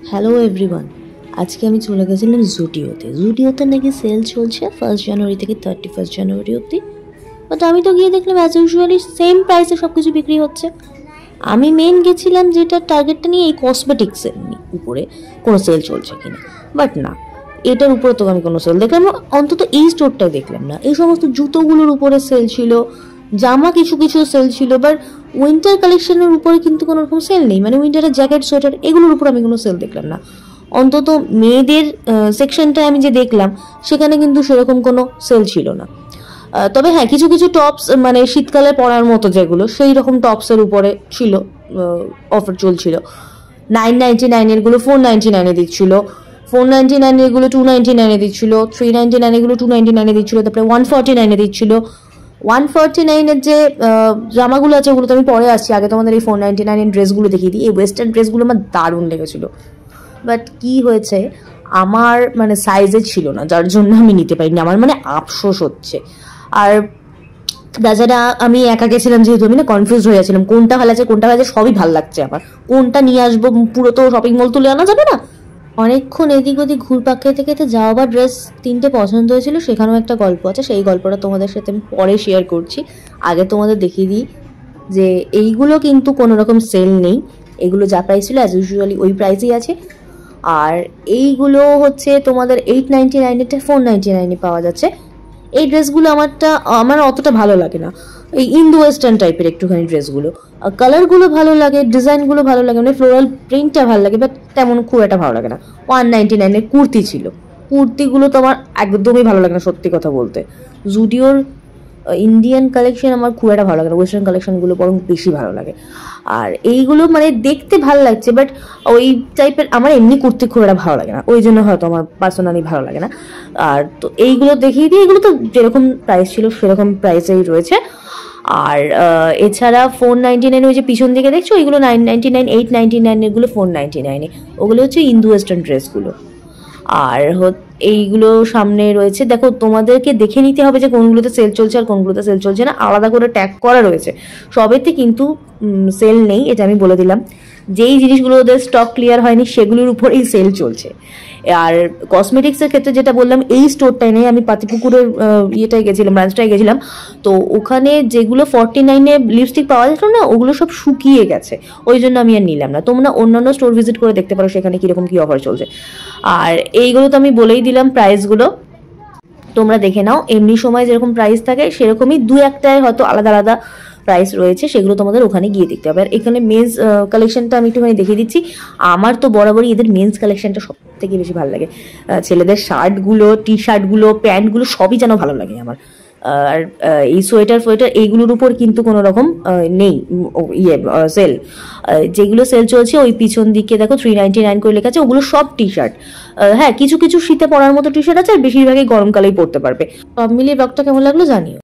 Hello everyone, আজকে আমি চলে গেছিলাম জুডিওতে নাকি সেল চলছে 1 জানুয়ারি থেকে 31 জানুয়ারি অবধি। বাট আমি তো গিয়ে দেখলাম অ্যাজ ইউজুয়ালি সেম প্রাইসে সব কিছু বিক্রি হচ্ছে। আমি মেন গেছিলাম যেটা টার্গেটটা নিয়ে এই কসমেটিক্সের উপরে কোনো সেল চলছে কিনা, বাট না, এটার উপরে তো আমি কোনো সেল দেখলাম না। অন্তত এই স্টোরটাই দেখলাম না। এই সমস্ত জুতোগুলোর উপরে সেল ছিল, জামা কিছু কিছু সেল ছিল, বাট উইন্টার কালেকশনের উপরে কিন্তু কোনো রকম সেল নেই। মানে উইন্টারের জ্যাকেট, সোয়েটার এগুলোর উপর আমি কোনো সেল দেখলাম না। অন্তত মেয়েদের সেকশনটা আমি যে দেখলাম সেখানে কিন্তু সেরকম কোনো সেল ছিল না। তবে হ্যাঁ, কিছু কিছু টপস মানে শীতকালে পরার মতো যেগুলো সেই রকম টপসের উপরে ছিল, অফার চলছিল। 999 গুলো 499 দিচ্ছিল, 499 গুলো 299 দিচ্ছিল, 399 গুলো 299 দিচ্ছিল, তারপরে 149 দিচ্ছিল। 149 যে জামাগুলো আছে ওগুলো তো আমি পরে আসছি, আগে তোমাদের এই 499 ড্রেসগুলো দেখিয়ে দিই। এই ওয়েস্টার্ন ড্রেসগুলো আমার দারুণ লেগেছিল, বাট কি হয়েছে আমার মানে সাইজে ছিল না, যার জন্য আমি নিতে পারিনি। আমার মানে আফসোস হচ্ছে। আর তাছাড়া আমি একা গেছিলাম যেহেতু, আমি না কনফিউজ হয়ে যাচ্ছিলাম কোনটা ভালো আছে কোনটা ভালো আছে, সবই ভালো লাগছে আমার, কোনটা নিয়ে আসবো। পুরো তো শপিং মল তুলে আনা যাবে না। অনেকক্ষণ এদিক ওদিক ঘুরপাক খেতে খেতে যাওয়া বা ড্রেস 3টে পছন্দ হয়েছিল, সেখানেও একটা গল্প আছে, সেই গল্পটা তোমাদের সাথে আমি পরে শেয়ার করছি। আগে তোমাদের দেখিয়ে দিই যে এইগুলো কিন্তু কোনো রকম সেল নেই, এগুলো যা প্রাইস ছিল অ্যাজ ইউজুয়ালি ওই প্রাইসই আছে। আর এইগুলো হচ্ছে তোমাদের 899-এরটা 499-এ পাওয়া যাচ্ছে। এই ড্রেসগুলো আমার অতটা ভালো লাগে না, এই ইন্দো ওয়েস্টার্ন টাইপের একটুখানি ড্রেসগুলো। কালারগুলো ভালো লাগে, ডিজাইনগুলো ভালো লাগে, মানে ফ্লোরাল প্রিন্টটা ভালো লাগে, বাট তেমন খুব একটা ভালো লাগে না। 199-এর কুর্তি ছিল, কুর্তিগুলো তো আমার একদমই ভালো লাগে না সত্যি কথা বলতে। জুডিওর ইন্ডিয়ান কালেকশন আমার খুব একটা ভালো লাগে না, ওয়েস্টার্ন কালেকশনগুলো বরং বেশি ভালো লাগে। আর এইগুলো মানে দেখতে ভালো লাগছে, বাট ওই টাইপের আমার এমনি কুর্তি খুব একটা ভালো লাগে না, ওই জন্য হয়তো আমার পার্সোনালি ভালো লাগে না। আর তো এইগুলো দেখিয়ে দিই, এগুলো তো যেরকম প্রাইস ছিল সেরকম প্রাইসেই রয়েছে। আর এছাড়া 499 ওই যে পিছন দিকে দেখছো ওইগুলো 999, 899, এগুলো 499, ওগুলো হচ্ছে ইন্দো ওয়েস্টার্ন ড্রেসগুলো। আর এইগুলো সামনে রয়েছে, দেখো তোমাদেরকে দেখে নিতে হবে যে কোনগুলোতে সেল চলছে আর কোনগুলোতে সেল চলছে না, আলাদা করে ট্যাগ করা রয়েছে। সবেতে কিন্তু সেল নেই, এটা আমি বলে দিলাম। যেই জিনিসগুলো ওদের স্টক ক্লিয়ার হয়নি সেগুলোর উপরেই সেল চলছে। আর কসমেটিক্সের ক্ষেত্রে যেটা বললাম, এই স্টোরটাই নেই, আমি পাতিপুকুরের ইয়েটাই গেছিলাম, ব্রাঞ্চটাই গেছিলাম। তো ওখানে যেগুলো 49-এ লিপস্টিক পাওয়া যেত না, ওগুলো সব শুকিয়ে গেছে, ওই জন্য আমি আর নিলাম না। তোমরা অন্যান্য স্টোর ভিজিট করে দেখতে পারো সেখানে কিরকম কি অফার চলছে। আর এইগুলো তো আমি বলেই দিলাম প্রাইসগুলো, তোমরা দেখে নাও। এমনি সময় যেরকম প্রাইস থাকে সেরকমই দু একটায় হয়তো আলাদা আলাদা প্রাইস রয়েছে, সেগুলো তোমাদের ওখানে গিয়ে দেখতে হবে। আর এখানে মেন্স কালেকশনটা আমি একটুখানি দেখিয়ে দিচ্ছি। আমার তো বরাবরই এদের মেন্স কালেকশনটা সব থেকে বেশি ভালো লাগে। ছেলেদের শার্টগুলো, টি শার্টগুলো, প্যান্টগুলো সবই যেন ভালো লাগে আমার। আর এই সোয়েটার এইগুলোর উপর কিন্তু কোনো রকম নেই সেল। যেগুলো সেল চলছে ওই পিছন দিকে দেখো 399 করে লেখা আছে, ওগুলো সব টি শার্ট। হ্যাঁ, কিছু কিছু শীতে পরার মতো টি শার্ট আছে, আর বেশিরভাগই গরমকালেই পরতে পারবে। সব মিলিয়ে ব্লগটা কেমন লাগলো জানিও।